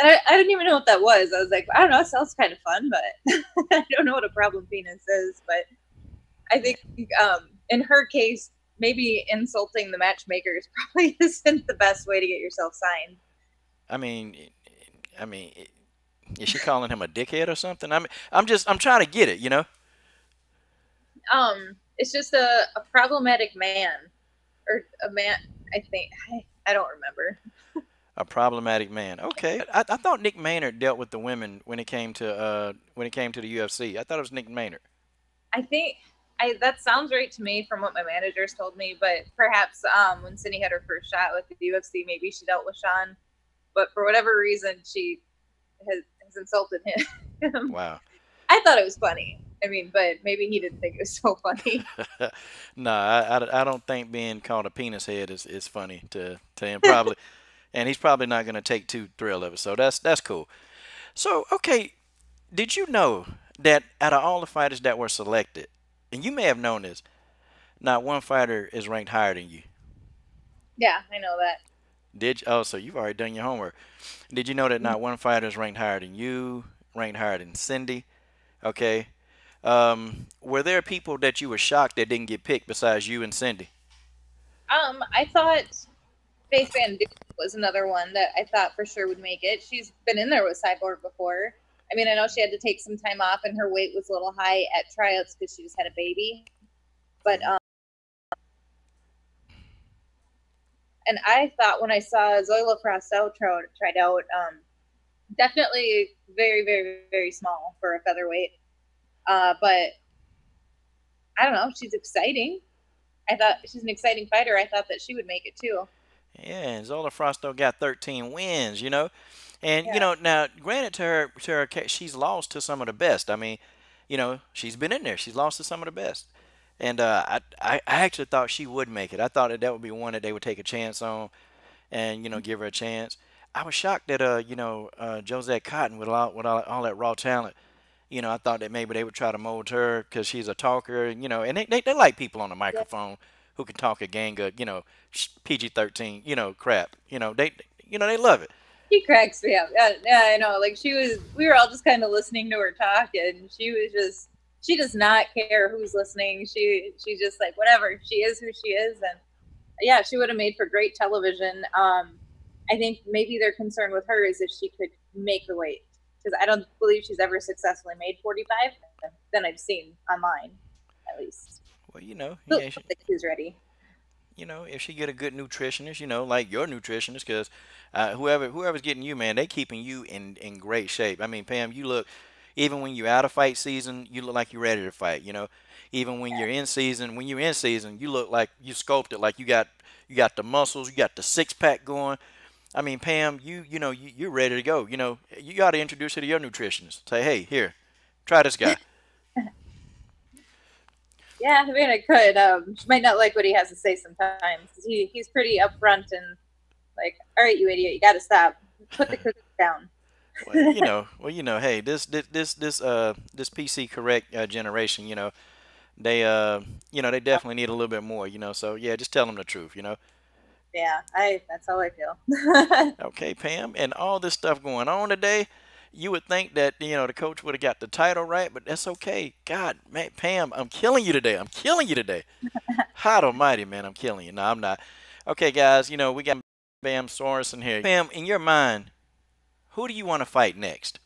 And I didn't even know what that was. I was like, I don't know, it sounds kind of fun, but I don't know what a problem penis is. But I think in her case, maybe insulting the matchmakers probably isn't the best way to get yourself signed. I mean, I mean, is she calling him a dickhead or something? I'm trying to get it, you know. It's just a problematic man or a man. I think I don't remember. A problematic man. Okay. I thought Nick Maynard dealt with the women when it came to the UFC. I thought it was Nick Maynard. I think that sounds right to me from what my managers told me. But perhaps when Cindy had her first shot with the UFC, maybe she dealt with Sean. But for whatever reason, she has insulted him. Wow. I thought it was funny. I mean, but maybe he didn't think it was so funny. No, I don't think being called a penis head is funny to him probably, and he's probably not going to take too thrill of it. So that's cool. So okay, did you know that out of all the fighters that were selected, and you may have known this, not one fighter is ranked higher than you. Yeah, I know that. Did you? Oh, so you've already done your homework. Did you know that not one fighter is ranked higher than you, ranked higher than Cindy? Okay. Were there people that you were shocked that didn't get picked besides you and Cindy? I thought Faith Van Duke was another one that I thought for sure would make it. She's been in there with Cyborg before. I mean, I know she had to take some time off, and her weight was a little high at tryouts because she just had a baby. But and I thought when I saw Zoila Frastel tried out, definitely very, very, very small for a featherweight. But I don't know. She's exciting. I thought she's an exciting fighter. I thought that she would make it too. Yeah, Zola Frosto got 13 wins, you know. And you Yeah. know, now granted to her she's lost to some of the best. I mean, you know, she's been in there. She's lost to some of the best. And I actually thought she would make it. I thought that would be one that they would take a chance on and, you know, give her a chance. I was shocked that Josette Cotton with all that raw talent, you know, I thought that maybe they would try to mold her because she's a talker, you know, and they like people on the Yeah. microphone who can talk a gang of, you know, PG-13, you know, crap. They love it. She cracks me up. Yeah, yeah, I know. Like we were all just kind of listening to her talk, and she does not care who's listening. She's just like whatever. She is who she is, and yeah, she would have made for great television. I think maybe their concern with her is if she could make the weight, because I don't believe she's ever successfully made 45. Than I've seen online, at least. Well, you know, Still yeah, don't think she's ready. you know, if she get a good nutritionist, you know, like your nutritionist, because whoever's getting you, man, they keeping you in great shape. I mean, Pam, you look, even when you're out of fight season, you look like you're ready to fight. You know, even when you're in season, you look like you sculpted, like you got the muscles, you got the six pack going. I mean, Pam, you're ready to go. You know, you got to introduce her to your nutritionist. Say, hey, here, try this guy. Yeah, I mean, I could. She might not like what he has to say sometimes. He's pretty upfront and like, all right, you idiot, you got to stop. Put the cookies down. Hey, this PC correct generation, they definitely need a little bit more, So yeah, just tell them the truth, Yeah, I. That's how I feel. Okay, Pam, and all this stuff going on today, you would think that the coach would have got the title right, but that's okay. God, man, Pam, I'm killing you today. I'm killing you today. Hot Almighty, man, I'm killing you. No, I'm not. Okay, guys, we got Pam Sorenson here. Pam, in your mind, who do you want to fight next?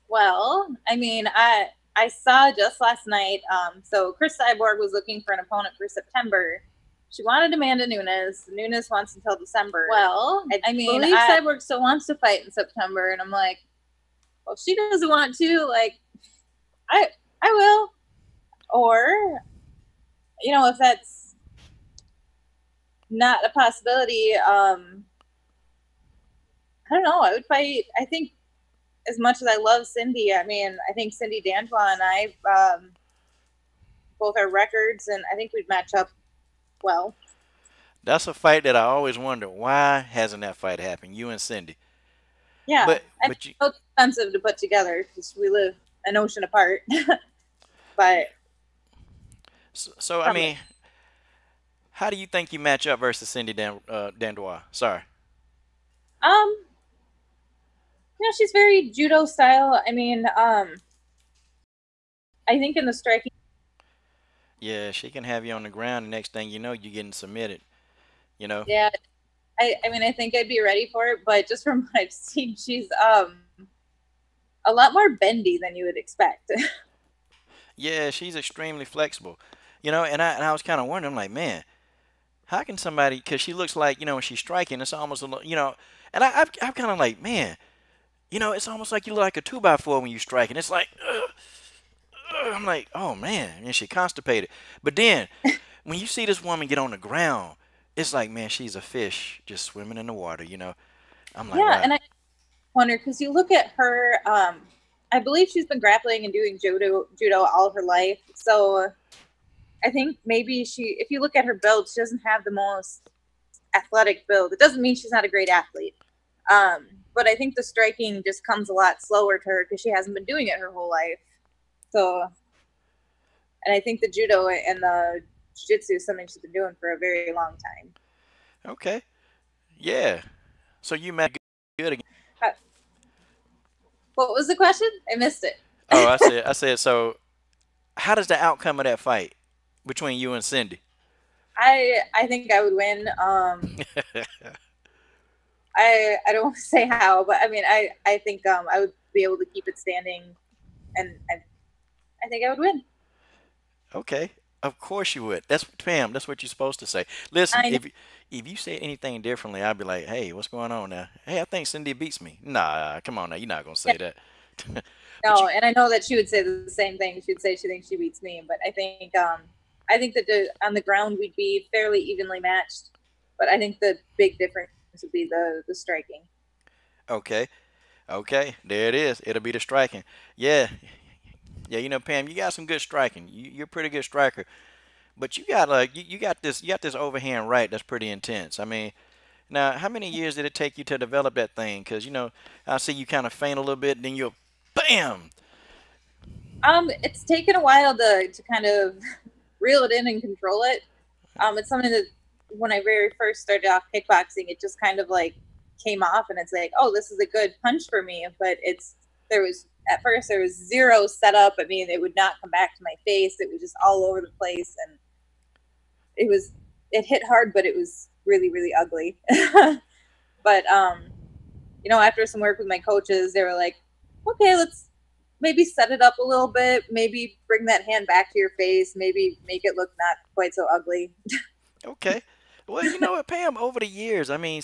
Well, I mean, I saw just last night. So Chris Cyborg was looking for an opponent for September. She wanted Amanda Nunes. Nunes wants until December. Well, I mean, believe Cyborg still wants to fight in September, and I'm like, well, if she doesn't want to, like, I I will. Or if that's not a possibility, I don't know. I would fight. I think as much as I love Cindy, I mean, I think Cindy Dantois and I both our records, and I think we'd match up well. That's a fight that I always wonder why hasn't that fight happened? You and Cindy, Yeah, but I think but you it's expensive to put together because we live an ocean apart. But so I probably, mean, how do you think you match up versus Cindy Dandois? Sorry. um, she's very judo style. I mean, I think in the striking, Yeah, she can have you on the ground. The next thing you know, you're getting submitted. You know. yeah, I mean, I think I'd be ready for it, but just from what I've seen, she's a lot more bendy than you would expect. Yeah, she's extremely flexible. You know, and I was kind of wondering, I'm like, man, how can somebody? Because she looks like, when she's striking, it's almost a and I'm kind of like, man, it's almost like you look like a two by four when you strike, and it's like, I'm like, oh man, and she constipated. But then when you see this woman get on the ground, it's like, man, she's a fish just swimming in the water. I'm like, Yeah, wow. and I wonder because you look at her. I believe she's been grappling and doing judo all her life. So I think maybe if you look at her build, she doesn't have the most athletic build. It doesn't mean she's not a great athlete. But I think the striking just comes a lot slower to her because she hasn't been doing it her whole life. So, and I think the judo and the jiu-jitsu is something she's been doing for a very long time. Okay, yeah. So you met good again. Uh, what was the question? I missed it. Oh, I said. So how does the outcome of that fight between you and Cindy? I think I would win. I don't want to say how, but I mean I think I would be able to keep it standing, and I think I would win. Okay, of course you would. That's Pam. That's what you're supposed to say. Listen, I know. if you say anything differently, I'll be like, hey, what's going on now? Hey, I think Cindy beats me. Nah, come on now. You're not gonna Yeah, say that. But no, and I know that she would say the same thing. She'd say she thinks she beats me, but I think that on the ground we'd be fairly evenly matched. But I think the big difference would be the striking. okay, okay, there it is. It'll be the striking. Yeah, yeah. Pam, you got some good striking. You're a pretty good striker. But you got like you got this overhand right that's pretty intense. I mean, now how many years did it take you to develop that thing? Because I see you kind of feint a little bit, then you'll bam. It's taken a while to kind of reel it in and control it. It's something that when I very first started off kickboxing, it just kind of like came off, and it's like, oh, this is a good punch for me. But there was at first there was zero setup. I mean, it would not come back to my face. It was just all over the place, and it hit hard, but it was really really ugly. But after some work with my coaches, they were like, okay, let's maybe set it up a little bit, maybe bring that hand back to your face, maybe make it look not quite so ugly. Okay. Well, you know what, Pam? Over the years, I mean,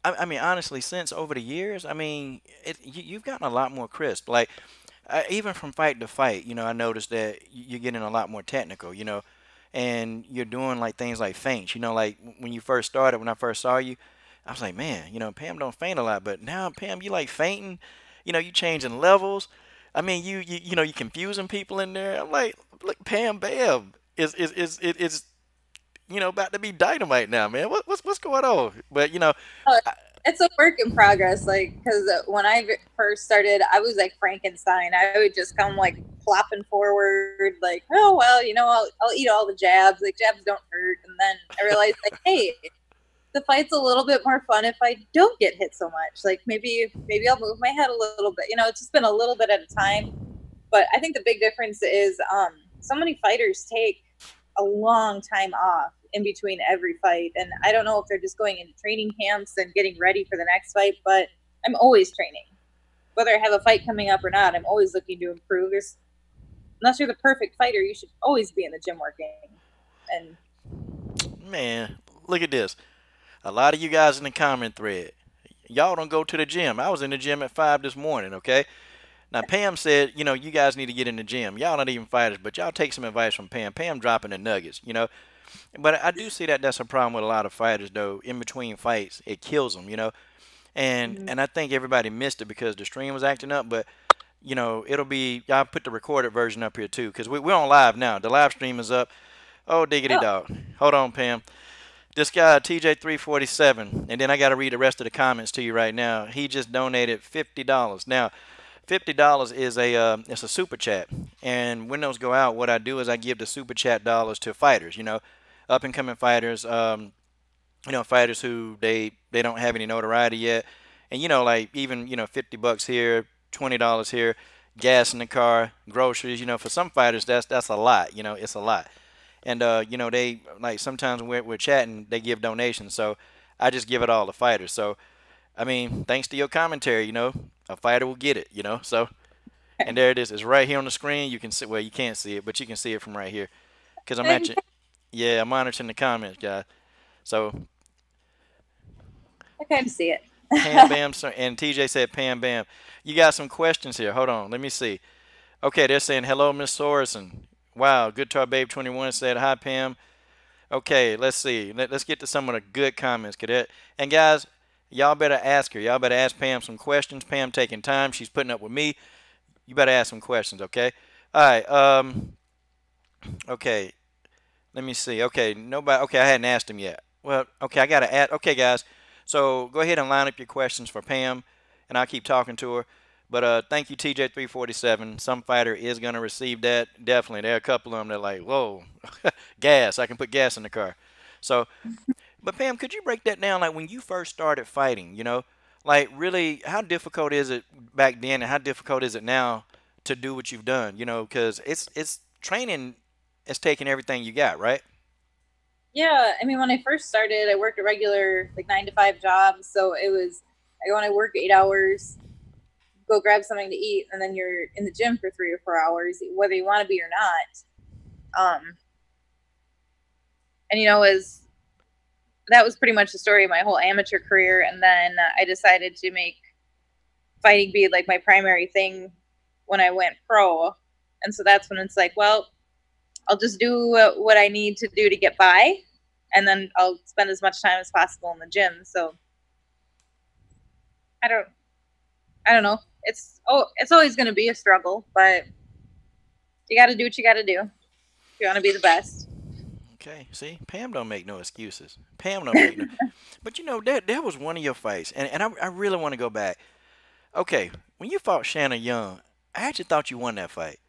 I mean, honestly, since over the years, I mean, you've gotten a lot more crisp. Like, even from fight to fight, I noticed that you're getting a lot more technical. And you're doing like things like feints. Like when you first started, when I first saw you, I was like, man, Pam don't feint a lot, but now Pam, you like feinting. You changing levels. I mean, you confusing people in there. I'm like, look, Pam, bam, is about to be dynamite now, man. What's going on? But Oh, I, it's a work in progress, like, because when I first started, I was like Frankenstein. I would just come like plopping forward, like, oh well, I'll eat all the jabs. Like, jabs don't hurt. And then I realized, like, hey, the fight's a little bit more fun if I don't get hit so much. Like, maybe I'll move my head a little bit. It's just been a little bit at a time. But I think the big difference is so many fighters take a long time off in between every fight. And I don't know if they're just going into training camps and getting ready for the next fight, but I'm always training. Whether I have a fight coming up or not, I'm always looking to improve. Unless you're the perfect fighter, you should always be in the gym working. And man, look at this. A lot of you guys in the comment thread, y'all don't go to the gym. I was in the gym at 5 this morning. Okay. Now Pam said, you guys need to get in the gym. Y'all not even fighters, but y'all take some advice from Pam. Pam dropping the nuggets. But I do see that that's a problem with a lot of fighters, though. In between fights, it kills them. And mm-hmm. and I think everybody missed it because the stream was acting up. But it'll be. Y'all put the recorded version up here too, because we're on live now. The live stream is up. Oh diggity Oh, dog. Hold on, Pam. This guy TJ347, and then I got to read the rest of the comments to you right now. He just donated $50. Now, $50 is it's a super chat, and when those go out, what I do is I give the super chat dollars to fighters, up and coming fighters, fighters who they don't have any notoriety yet, And like even $50 here, $20 here, gas in the car, groceries. For some fighters that's a lot. It's a lot. And they like sometimes when we're chatting, they give donations. So I just give it all to fighters. So I mean, thanks to your commentary, a fighter will get it. So and there it is. It's right here on the screen. You can see. Well, you can't see it, but you can see it from right here. Cause I'm And actually, yeah, I'm monitoring the comments, guys. So I kind of see it. Pam Bam, and TJ said Pam Bam. You got some questions here. Hold on, let me see. Okay, they're saying hello, Miss Sorenson. Wow, Good Tar Babe 21 said hi, Pam. Okay, let's see. Let's get to some of the good comments, cadet. And guys, y'all better ask her. Y'all better ask Pam some questions. Pam taking time. She's putting up with me. You better ask some questions, okay? All right. Okay. Let me see. Okay, nobody. Okay, I hadn't asked him yet. Well, okay, I gotta ask. Okay, guys. So go ahead and line up your questions for Pam, and I'll keep talking to her. But thank you, TJ347. Some fighter is gonna receive that. Definitely. There are a couple of them that are like, whoa, gas. I can put gas in the car. So, but Pam, could you break that down? Like when you first started fighting, like really, how difficult is it back then, and how difficult is it now to do what you've done? Because it's training is taking everything you got, right? Yeah, I mean, when I first started, I worked a regular like 9 to 5 job, so it was I go and I work 8 hours, go grab something to eat, and then you're in the gym for 3 or 4 hours, whether you want to be or not. And is that was pretty much the story of my whole amateur career. And then I decided to make fighting be like my primary thing when I went pro. And so that's when it's like, well, I'll just do what I need to do to get by, and then I'll spend as much time as possible in the gym. So I don't know. It's always going to be a struggle, but you got to do what you got to do if you want to be the best. Okay, see, Pam don't make no excuses. Pam don't make no. But that was one of your fights, and I really want to go back. Okay, when you fought Shanna Young, I actually thought you won that fight.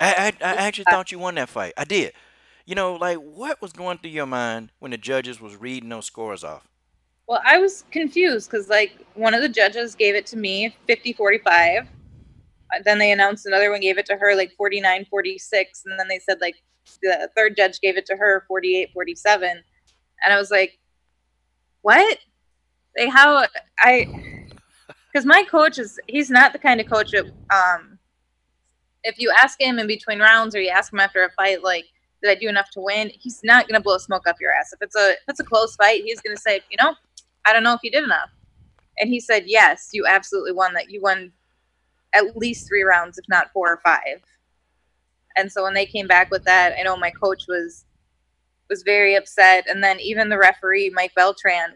I actually thought you won that fight. I did. Like what was going through your mind when the judges was reading those scores off? Well, I was confused because like one of the judges gave it to me 50-45. Then they announced another one gave it to her like 49-46, and then they said like the third judge gave it to her 48-47, and I was like, what? Like how because my coach he's not the kind of coach that if you ask him in between rounds or you ask him after a fight like did I do enough to win, he's not going to blow smoke up your ass. If it's a close fight, he's going to say, I don't know if you did enough. And he said, yes, you absolutely won that. You won at least 3 rounds, if not 4 or 5. And so when they came back with that, I know my coach was very upset. And then even the referee, Mike Beltran,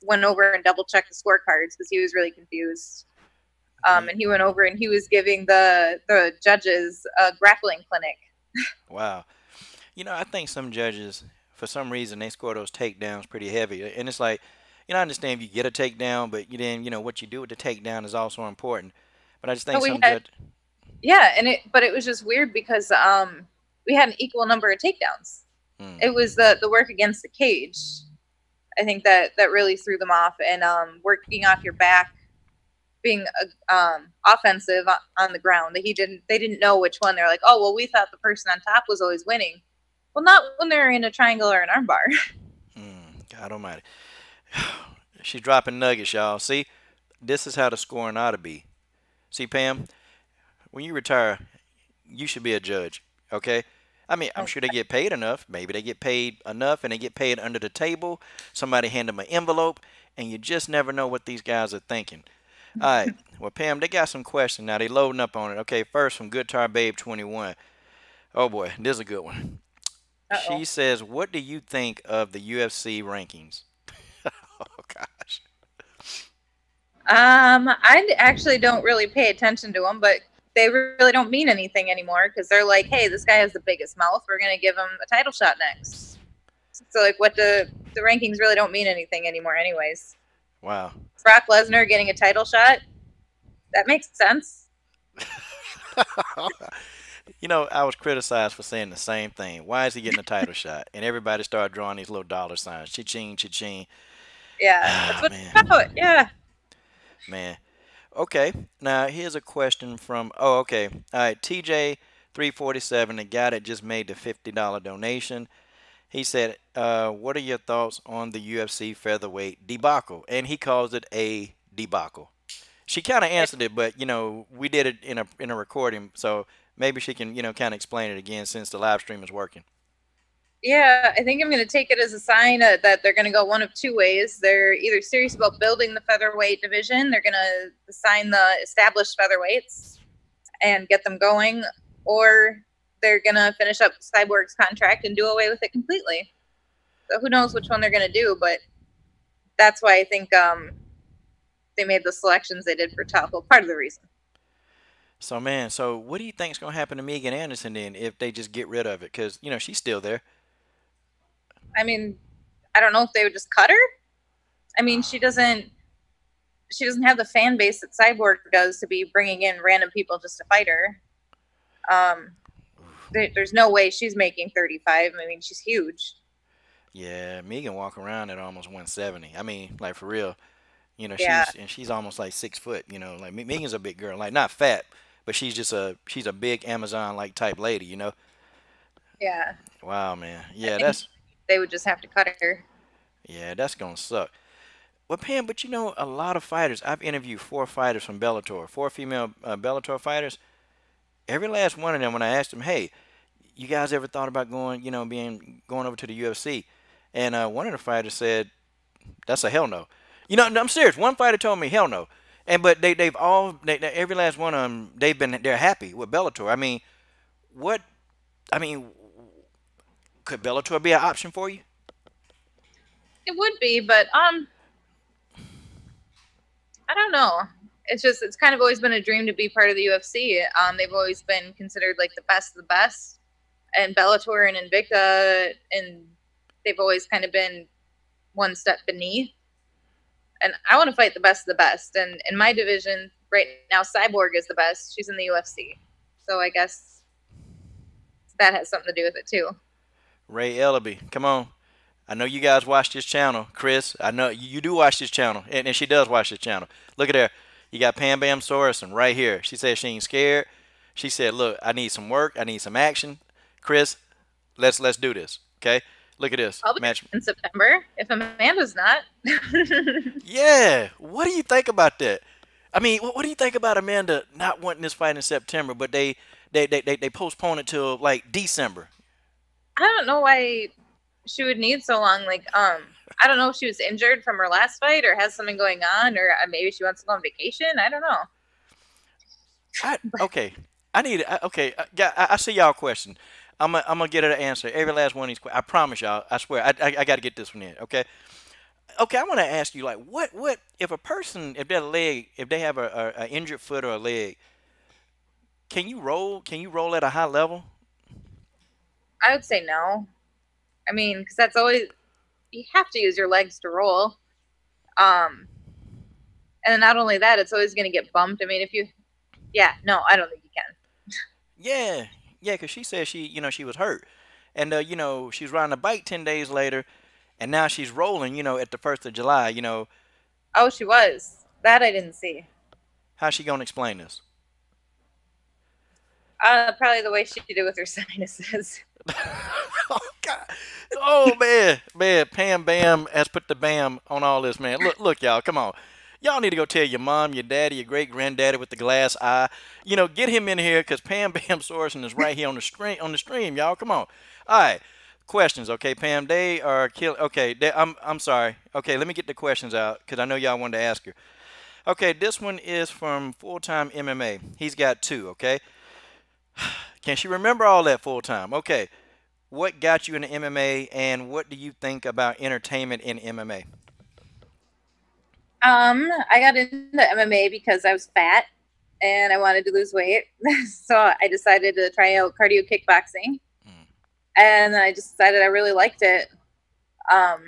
went over and double checked the scorecards because he was really confused. And he went over and he was giving the judges a grappling clinic. Wow. I think some judges, for some reason, they score those takedowns pretty heavy. And it's like, I understand if you get a takedown, but then, what you do with the takedown is also important. But I just think some judges. Yeah, but it was just weird because we had an equal number of takedowns. It was the work against the cage. I think that really threw them off, and working off your back, being offensive on the ground. They didn't know which one. They're like, oh well, we thought the person on top was always winning. Well, not when they're in a triangle or an armbar. God almighty. She's dropping nuggets, y'all. See, this is how the scoring ought to be. See, Pam, when you retire, you should be a judge, okay? I mean, I'm sure they get paid enough. Maybe they get paid enough and they get paid under the table. Somebody hand them an envelope, and you just never know what these guys are thinking. All right. Well, Pam, they got some questions now. They loading up on it. Okay, first from Good Tar Babe 21. Oh, boy, this is a good one. She says, what do you think of the UFC rankings? Oh, gosh. I actually don't really pay attention to them, but they really don't mean anything anymore because they're like, hey, this guy has the biggest mouth. We're going to give him a title shot next. So, like, what the rankings really don't mean anything anymore anyways. Wow. Brock Lesnar getting a title shot, that makes sense. I was criticized for saying the same thing. Why is he getting a title shot? And everybody started drawing these little dollar signs. Cha-ching, cha-ching. Yeah, that's what it's about. Yeah. Man. Okay. Now here's a question from. Oh, okay. All right. TJ 347, the guy that just made the $50 donation. He said, "What are your thoughts on the UFC featherweight debacle?" And he calls it a debacle. She kind of answered it, but we did it in a recording, so maybe she can kind of explain it again since the live stream is working. Yeah, I think I'm going to take it as a sign that they're going to go one of two ways. They're either serious about building the featherweight division, they're going to sign the established featherweights and get them going, or they're going to finish up Cyborg's contract and do away with it completely. So who knows which one they're going to do, but that's why I think they made the selections they did for TUF. Well, part of the reason. So man, so what do you think's gonna happen to Megan Anderson then if they just get rid of it? Because she's still there. I mean, I don't know if they would just cut her. I mean, she doesn't have the fan base that Cyborg does to be bringing in random people just to fight her. There's no way she's making 35. I mean, she's huge. Yeah, Megan walk around at almost 170. I mean, like for real. Yeah. She's almost like 6 foot. Like Megan's a big girl, like not fat, but she's a big Amazon like type lady. Yeah. Wow, man. Yeah, that's They would just have to cut her. yeah, that's gonna suck. Well, Pam, but a lot of fighters. I've interviewed 4 fighters from Bellator, 4 female Bellator fighters. Every last one of them, when I asked them, "Hey, you guys ever thought about going over to the UFC?" And one of the fighters said, "That's a hell no." I'm serious. One fighter told me hell no, and but they've all every last one of them they're happy with Bellator. I mean, what? I mean, could Bellator be an option for you? It would be, but I don't know. It's kind of always been a dream to be part of the UFC. They've always been considered like the best of the best, and Bellator and Invicta, and they've always kind of been one step beneath. And I want to fight the best of the best. And in my division right now, Cyborg is the best. She's in the UFC, so I guess that has something to do with it too. Ray Ellaby, come on. I know you guys watch this channel, Chris. I know you do watch this channel, and she does watch this channel. Look at her. You got Pam Bam Sorenson right here. She said she ain't scared. She said, "Look, I need some work. I need some action. Chris, let's do this. Okay? Look at this I'll be match in September if Amanda's not." Yeah. What do you think about that? I mean, what do you think about Amanda not wanting this fight in September, but they postpone it till like December? I don't know why she would need so long. Like, I don't know if she was injured from her last fight or has something going on, or maybe she wants to go on vacation. I don't know. Okay. Okay. I see y'all question. I'm gonna get her to answer every last one of these questions. I promise y'all. I swear. I got to get this one in. Okay. Okay. I want to ask you like what if a person if their leg if they have a injured foot or a leg, can you roll? Can you roll at a high level? I would say no. I mean, because that's always, you have to use your legs to roll. And not only that, it's always going to get bumped. I mean, yeah, no, I don't think you can. Yeah. Yeah. Because she said she was hurt, and she was riding a bike 10 days later, and now she's rolling. At the 1st of July. Oh, she was. That I didn't see. How's she gonna explain this? Probably the way she did with her sinuses. Oh God! Oh man, Pam Bam has put the bam on all this, man. Look, y'all, come on. Y'all need to go tell your mom, your daddy, your great granddaddy with the glass eye. Get him in here because Pam Bam Sorenson is right here on the stream, y'all. Come on. All right, questions, okay, Pam. They are killing. Okay, I'm sorry. Okay, let me get the questions out because I know y'all wanted to ask her. Okay, this one is from Full Time MMA. He's got 2. Okay. Can she remember all that full time? Okay. What got you into MMA and what do you think about entertainment in MMA? I got into MMA because I was fat and I wanted to lose weight. So I decided to try out cardio kickboxing. And I just decided I really liked it. I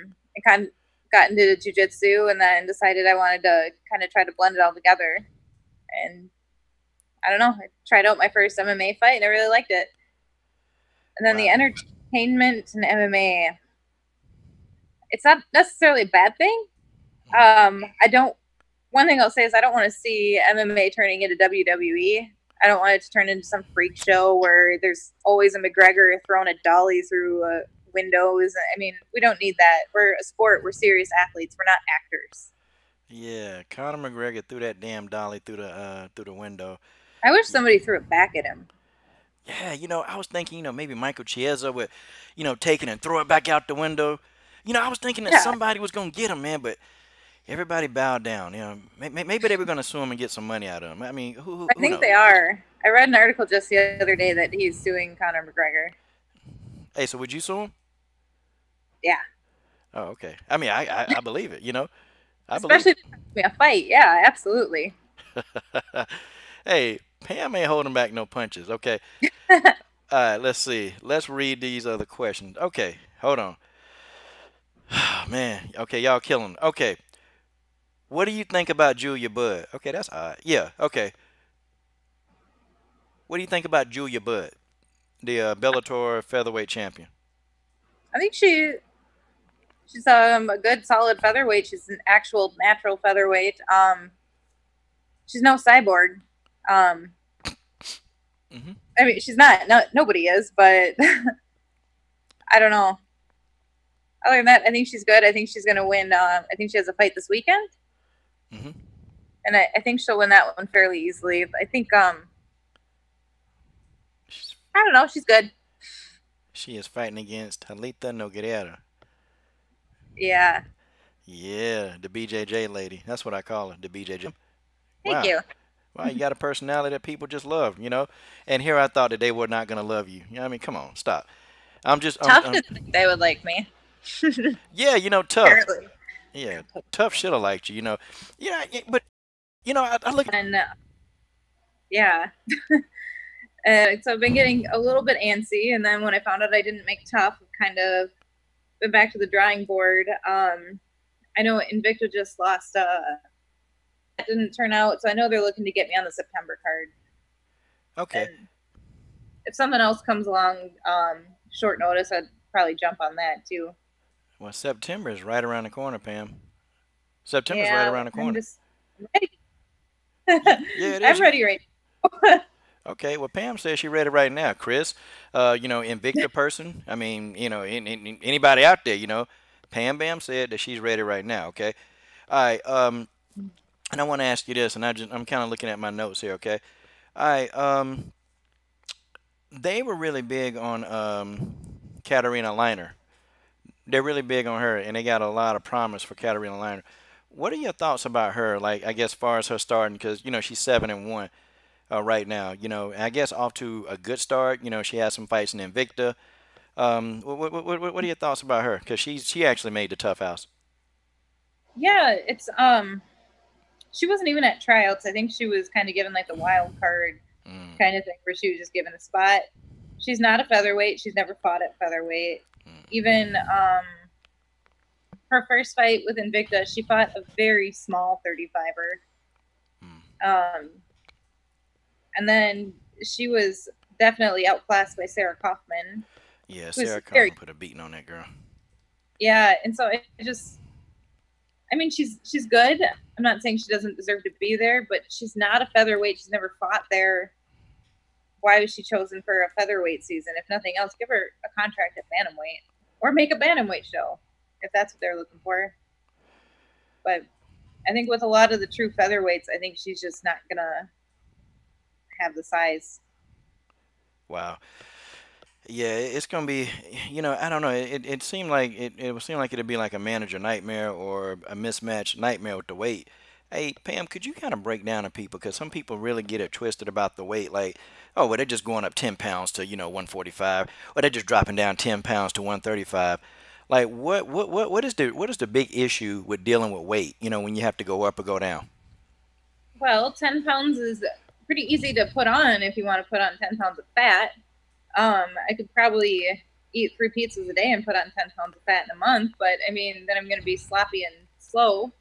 kind of got into jiu-jitsu and then decided I wanted to kind of try to blend it all together. And I don't know, I tried out my first MMA fight and I really liked it. And then the entertainment in MMA, it's not necessarily a bad thing. I don't one thing I'll say is I don't want to see MMA turning into WWE. I don't want it to turn into some freak show where there's always a McGregor throwing a dolly through windows. I mean, we don't need that. We're a sport. We're serious athletes. We're not actors. Yeah, Conor McGregor threw that damn dolly through the window. I wish Yeah. somebody threw it back at him. Yeah, I was thinking, maybe Michael Chiesa would, take it and throw it back out the window. I was thinking that Yeah, somebody was gonna get him, man, but everybody bowed down. Maybe they were gonna sue him and get some money out of him. I mean, I who think knows? they are. I read an article just the other day that he's suing Conor McGregor. Hey, so would you sue him? Yeah, Oh, okay. I mean, I believe it. I believe especially if it's gonna be a fight. Yeah, absolutely. it. Hey, Pam ain't holding back no punches. Okay. All right. Let's see. Let's read these other questions. Okay. Hold on. Man. Okay, y'all killing. Okay. What do you think about Julia Budd? Okay, that's odd. Yeah. Okay. What do you think about Julia Budd, the Bellator featherweight champion? I think she's a good solid featherweight. She's an actual natural featherweight. She's no cyborg. Um, Hmm. I mean, she's not. No, nobody is, but I don't know. Other than that, I think she's good. I think she's gonna win. I think she has a fight this weekend, Hmm. and I think she'll win that one fairly easily. I think I don't know. She's good. She is fighting against Talita Nogueira. Yeah. Yeah, the BJJ lady. That's what I call her, the BJJ. Thank Wow. you. Wow, you got a personality that people just love. And here I thought that they were not going to love you. I mean, come on, stop. I'm just, Tough didn't think they would like me. yeah, tough. Apparently. Yeah, tough should have liked you. Yeah, yeah, but, I look at, And yeah. So I've been getting a little bit antsy, and then when I found out I didn't make tough, I've kind of went back to the drawing board. I know Invicta just lost. It didn't turn out, so I know they're looking to get me on the September card. okay. And if something else comes along, short notice, I'd probably jump on that too. Well, September is right around the corner, Pam. September's right Yeah, around the I'm corner. just ready. Yeah, it I'm is. ready right now. Okay, well, Pam says she ready right now. Chris, Invicta person. I mean, anybody out there, Pam Bam said that she's ready right now. Okay, all right. And I want to ask you this, and I'm kind of looking at my notes here. Okay, all right. They were really big on Katarina Liner. They're really big on her, and they got a lot of promise for Katarina Liner. What are your thoughts about her? Like, I guess, as far as her starting, because she's 7-1 right now. I guess off to a good start. She has some fights in Invicta. What are your thoughts about her? Because she actually made the tough house. Yeah, it's she wasn't even at tryouts. I think she was kind of given like the wild card Mm, kind of thing where she was just given a spot. She's not a featherweight. She's never fought at featherweight. mm, Even her first fight with Invicta, she fought a very small 35er. mm. And then she was definitely outclassed by Sarah Kaufman, Yeah, who's Sarah very, Kaufman put a beating on that girl. yeah. And so it just, I mean, she's good. I'm not saying she doesn't deserve to be there, but she's not a featherweight. She's never fought there. Why was she chosen for a featherweight season? If nothing else, give her a contract at bantamweight or make a bantamweight show if that's what they're looking for. But I think with a lot of the true featherweights, I think she's just not gonna have the size. Wow. Yeah, it's gonna be. I don't know. It seemed like it would seem like it'd be like a manager nightmare or a mismatched nightmare with the weight. Hey, Pam, could you kind of break down to people because some people really get it twisted about the weight, like, oh, well, they're just going up 10 pounds to 145, or they're just dropping down 10 pounds to 135. Like, what is the big issue with dealing with weight? When you have to go up or go down. Well, 10 pounds is pretty easy to put on if you want to put on 10 pounds of fat. I could probably eat 3 pizzas a day and put on 10 pounds of fat in a month, but I mean, then I'm going to be sloppy and slow.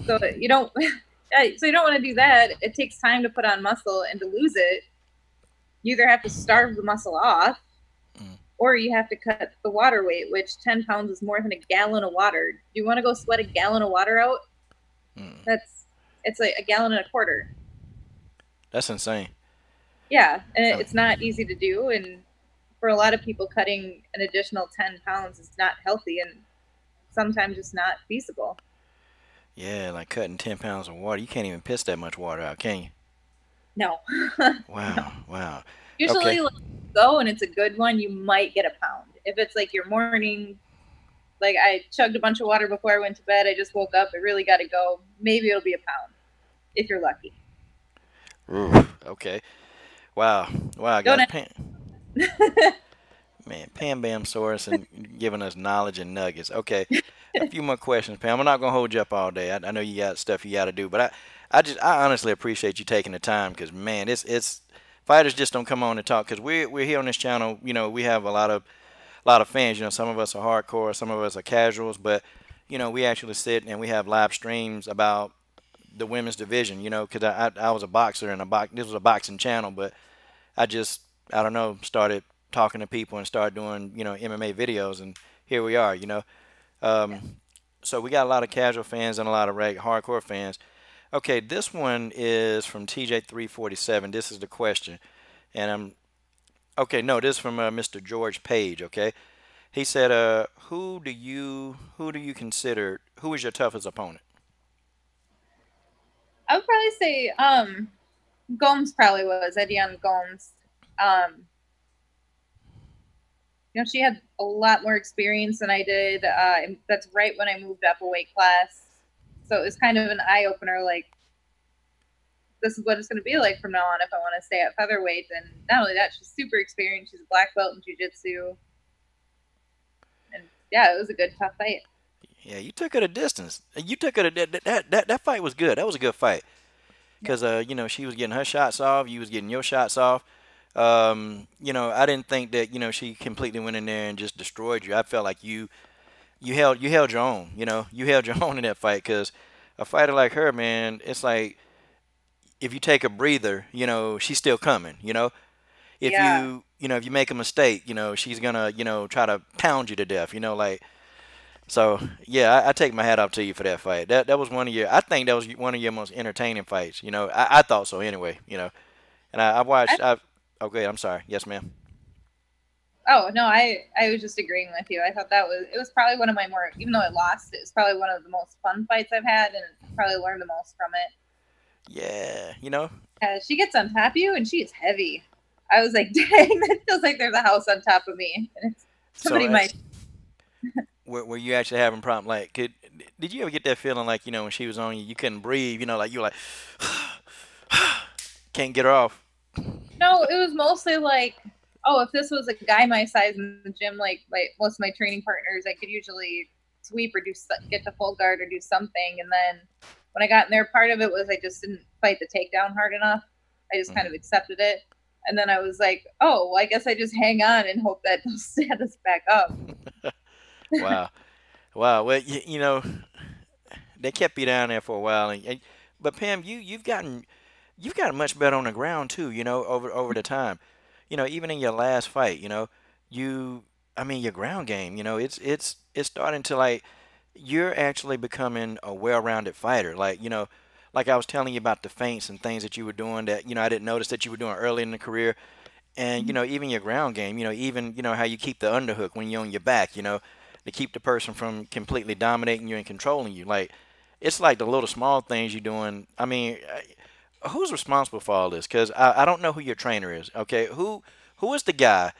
So you don't, so you don't want to do that. It takes time to put on muscle and to lose it. You either have to starve the muscle off, Mm, or you have to cut the water weight, which 10 pounds is more than a gallon of water. Do you want to go sweat a gallon of water out? mm. That's It's like a gallon and a quarter. That's insane. Yeah, and Oh, it's not easy to do. And for a lot of people, cutting an additional 10 pounds is not healthy and sometimes it's not feasible. yeah, like cutting 10 pounds of water. You can't even piss that much water out, can you? No. No. Wow, wow. Okay. Usually, like, go and it's a good one, you might get a pound. If it's like your morning, like I chugged a bunch of water before I went to bed, I just woke up, I really got to go, maybe it'll be a pound if you're lucky. Ooh, okay. Wow. Wow, Don't guys. Man, Pam Bam Sorenson giving us knowledge and nuggets. Okay. A few more questions, Pam. I'm not gonna hold you up all day. I know you got stuff you got to do, but I honestly appreciate you taking the time because man, it's fighters just don't come on and talk because we're here on this channel. You know, we have a lot of fans. You know, some of us are hardcore, some of us are casuals, but you know, we actually sit and we have live streams about the women's division. You know, because I was a boxer and this was a boxing channel, but I don't know started talking to people and started doing MMA videos, and here we are. Um, so we got a lot of casual fans and a lot of hardcore fans. Okay, this one is from TJ347. This is the question, and okay. No, this is from Mr. George Page. Okay, he said, who do you consider who is your toughest opponent? I would probably say Gomes probably was Edion Gomes. Um, she had a lot more experience than I did. And that's right when I moved up a weight class, so it was kind of an eye opener. Like, this is what it's going to be like from now on if I want to stay at featherweight. And not only that, she's super experienced. She's a black belt in jiu-jitsu. And yeah, it was a good, tough fight. Yeah, you took it a distance. You took it that fight was good. That was a good fight Yeah. because she was getting her shots off, you was getting your shots off. I didn't think that she completely went in there and just destroyed you. I felt like you held your own. You held your own in that fight because a fighter like her, man, it's like if you take a breather, she's still coming. If Yeah. if you make a mistake, she's gonna try to pound you to death. Like so. Yeah, I take my hat off to you for that fight. That was one of your. I think that was one of your most entertaining fights. I thought so anyway. And I watched. Okay, I'm sorry. Yes, ma'am. Oh no, I was just agreeing with you. I thought it was probably one of my more, even though I lost, it was probably one of the most fun fights I've had, and probably learned the most from it. Yeah, She gets on top of you, and she is heavy. I was like, dang, that feels like there's a house on top of me, and it's So somebody might. were you actually having problem? Like, did you ever get that feeling like when she was on you, you couldn't breathe? Like you were like can't get her off. No, it was mostly like, oh, if this was a guy my size in the gym, like most of my training partners, I could usually sweep or get to full guard or do something. And then when I got in there, part of it was I just didn't fight the takedown hard enough. I just kind of accepted it. And then I was like, oh, well, I guess I just hang on and hope that they'll stand us back up. Wow, wow. Well, they kept you down there for a while, but Pam, you've gotten much better on the ground too. Over the time. Even in your last fight, you I mean your ground game. It's starting to like you're actually becoming a well-rounded fighter. Like I was telling you about the feints and things that you were doing that I didn't notice that you were doing early in the career. And even your ground game, even how you keep the underhook when you're on your back, to keep the person from completely dominating you and controlling you. Like it's like the little small things you're doing. I mean, who's responsible for all this? Because I don't know who your trainer is. Okay, who is the guy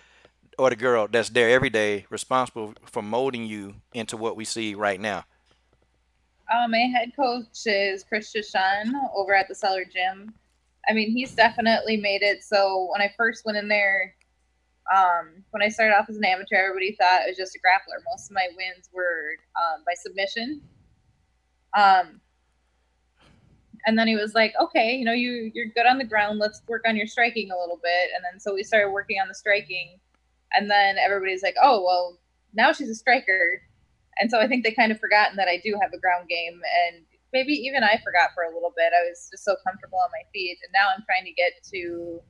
or the girl that's there every day responsible for molding you into what we see right now? My head coach is Chris Shishan over at the Cellar Gym. I mean, he's definitely made it so when I first went in there, when I started off as an amateur, everybody thought it was just a grappler. Most of my wins were by submission. Um, and then he was like, okay, you're good on the ground. Let's work on your striking a little bit. And then so we started working on the striking. And then everybody's like, oh, well, now she's a striker. And so I think they kind of forgotten that I do have a ground game. And maybe even I forgot for a little bit. I was just so comfortable on my feet. And now I'm trying to get to,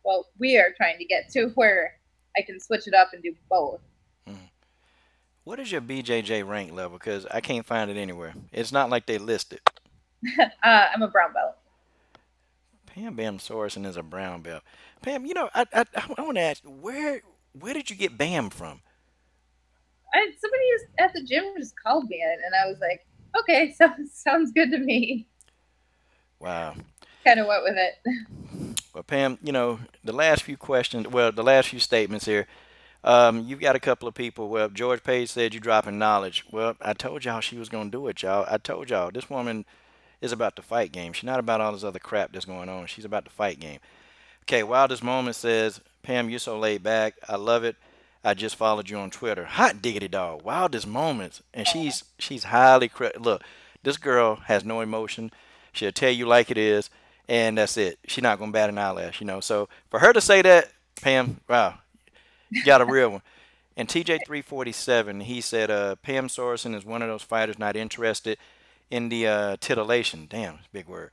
well, we are trying to get to where I can switch it up and do both. Hmm. What is your BJJ rank level? Because I can't find it anywhere. It's not like they list it. I'm a brown belt. Pam Bam Sorenson is a brown belt. Pam, I want to ask, where did you get Bam from? Somebody at the gym just called me in, and I was like, okay, sounds good to me. Wow. Kind of went with it. Well, Pam, the last few questions, well, the last few statements here, you've got a couple of people. Well, George Page said you're dropping knowledge. Well, I told y'all she was going to do it, y'all. I told y'all this woman is about the fight game. She's not about all this other crap that's going on. She's about the fight game. Okay, Wildest Moment says, Pam, you're so laid back. I love it. I just followed you on Twitter. Hot diggity dog. Wildest Moments. And she's highly look, this girl has no emotion. She'll tell you like it is, and that's it. She's not gonna bat an eyelash. So for her to say that, Pam, wow, you got a real one. And TJ347, he said, Pam Sorenson is one of those fighters not interested in the titillation. Damn, it's a big word.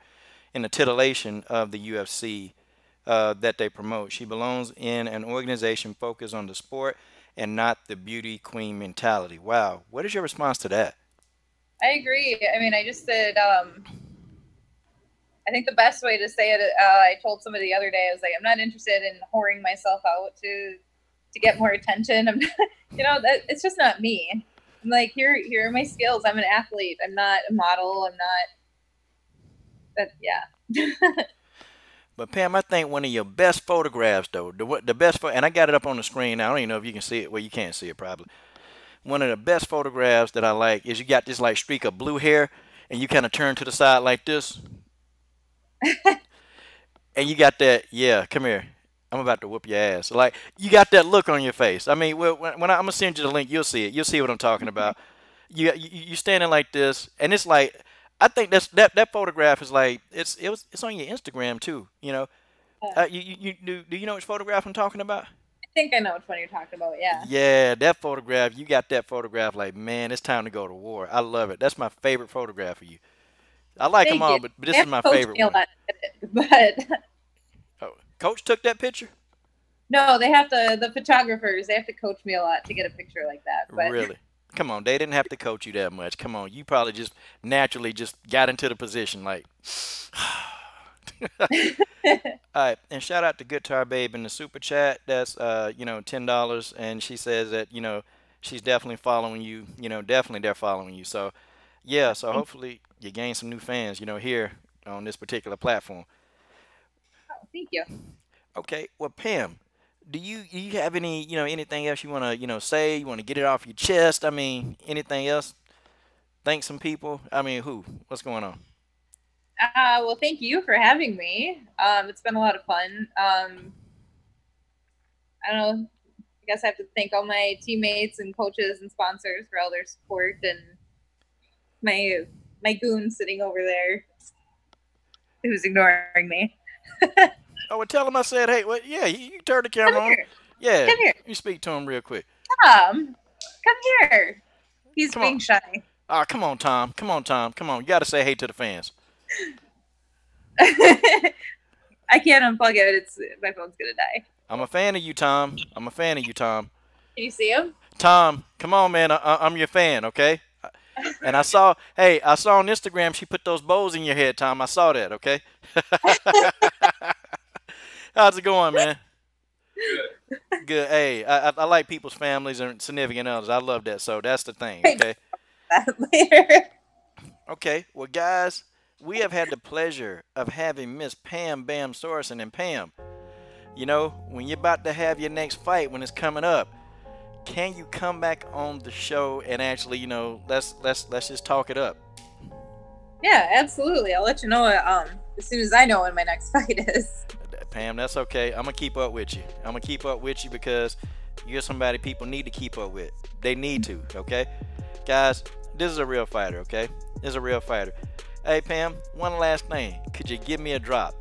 In the titillation of the UFC that they promote. She belongs in an organization focused on the sport and not the beauty queen mentality. Wow. What is your response to that? I agree. I mean, I just said, I think the best way to say it, I told somebody the other day, I was like, I'm not interested in whoring myself out to get more attention. I'm not, that it's just not me. I'm like, here are my skills. I'm an athlete. I'm not a model. I'm not, yeah. But Pam, I think one of your best photographs, though, the best, and I got it up on the screen. I don't even know if you can see it. Well, you can't see it probably. One of the best photographs that I like is you got this like streak of blue hair, and you kind of turn to the side like this, and you got that. Yeah, come here. I'm about to whoop your ass. Like you got that look on your face. I mean, when I'm gonna send you the link, you'll see it. You'll see what I'm talking about. You standing like this, and it's like. I think that photograph is like it's on your Instagram too. Yeah. Do you know which photograph I'm talking about? I think I know which one you're talking about. Yeah. Yeah, that photograph. You got that photograph. Like, man, it's time to go to war. I love it. That's my favorite photograph of you. I like them all, but this is my favorite one. But oh, Coach took that picture? No, they have to. The photographers, they have to coach me a lot to get a picture like that. But. Really? Come on, they didn't have to coach you that much. Come on, you probably just naturally just got into the position like. All right, and shout out to Guitar Babe in the super chat. That's $10, and she says that she's definitely following you. Definitely they're following you. So yeah, so hopefully you gain some new fans. Here on this particular platform. Oh, thank you. Okay, well, Pam. Do you have any anything else you want to say? You want to get it off your chest? I mean, anything else? Thank some people. I mean, who? What's going on? Well, thank you for having me. It's been a lot of fun. I don't know. I guess I have to thank all my teammates and coaches and sponsors for all their support, and my goon sitting over there who's ignoring me. Oh, well, tell him I said, hey, well, yeah, you turn the camera on. Yeah, come here. You speak to him real quick. Tom, come here. He's being shy. Ah, come on, Tom. Come on, Tom. Come on. You got to say hey to the fans. I can't unplug it. My phone's gonna die. I'm a fan of you, Tom. I'm a fan of you, Tom. Can you see him? Tom, come on, man. I'm your fan, okay? And I saw on Instagram she put those bows in your head, Tom. I saw that, okay? How's it going, man? Good. Good. Hey, I like people's families and significant others. I love that. So that's the thing, okay? Later. Okay. Well, guys, we have had the pleasure of having Miss Pam Bam Sorenson. And Pam, when you're about to have your next fight, when it's coming up, can you come back on the show and actually, let's just talk it up? Yeah, absolutely. I'll let you know as soon as I know when my next fight is. Pam, that's okay. I'm gonna keep up with you. I'm gonna keep up with you because you're somebody people need to keep up with. They need to, okay? Guys, this is a real fighter, okay? This is a real fighter. Hey, Pam, one last thing. Could you give me a drop?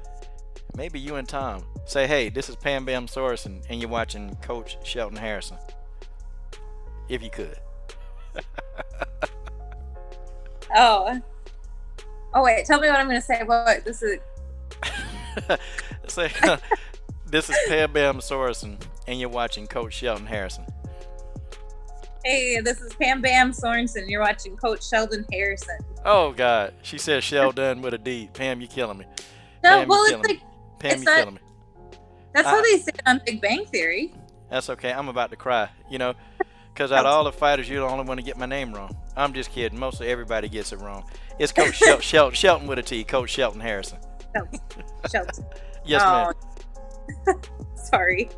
Maybe you and Tom say, hey, this is Pam Bam Sorenson, and you're watching Coach Shelton Harrison. If you could. Oh, wait. Tell me what I'm going to say. What? This is... Say, this is Pam Bam Sorenson, and you're watching Coach Shelton Harrison. Hey, this is Pam Bam Sorenson. You're watching Coach Sheldon Harrison. Oh God, she said Sheldon with a D. Pam, you killing me. No, Pam, well, you it's killing like me. Pam, you killing me. that's how they say it on Big Bang Theory. That's okay. I'm about to cry. You know, because out of all the fighters, you're the only one to get my name wrong. I'm just kidding. Mostly everybody gets it wrong. It's Coach Shelton with a T. Coach Shelton Harrison. Shelton. Yes, ma'am. Sorry.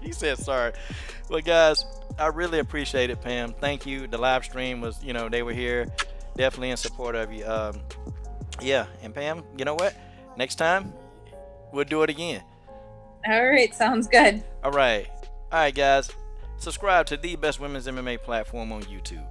He said sorry. Well, guys, I really appreciate it, Pam. Thank you. The live stream was, you know, they were here, definitely in support of you. Yeah, and Pam, you know what? Next time, we'll do it again. All right, sounds good. All right, guys. Subscribe to the best women's MMA platform on YouTube.